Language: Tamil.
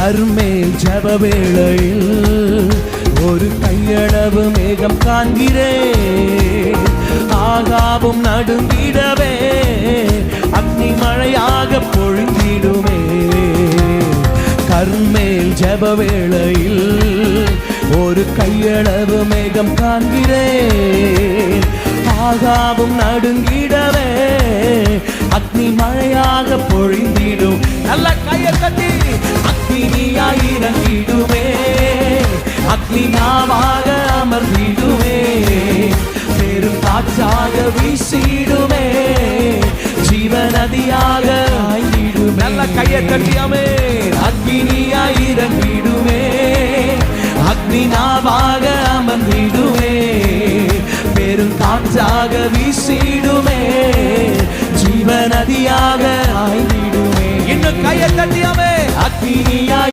கர்மேல் ஜெப வேளையில் ஒரு கையளவு மேகம் காண்கிறேன். ஆகாவும் நடுங்கிடவே அக்னி மழையாக பொழிந்திடுமே. கர்மேல் ஜெப வேளையில் ஒரு கையளவு மேகம் காண்கிறேன். ஆகாவும் நடுங்கிடவே அக்னி மழையாக பொழிந்திடும். நல்ல கையை தட்டி அக்னியாய் இறங்கிடுமே. அக்னி நாவாக அமர்ந்திடுமே. பெரும் காற்றாக வீசிடுமே. ஜீவ நதியாக ஆயிடுமே. நல்ல கையை தட்டியாமே. அக்னியாய் இறங்கிடுமே. அக்னி நாவாக அமர்ந்திடுமே. பெரும் காற்றாக வீசிடுமே. ஜீவ நதியாக ஆயிடுமே. இன்னும் கையை தட்டியாமே. அக்னியாய்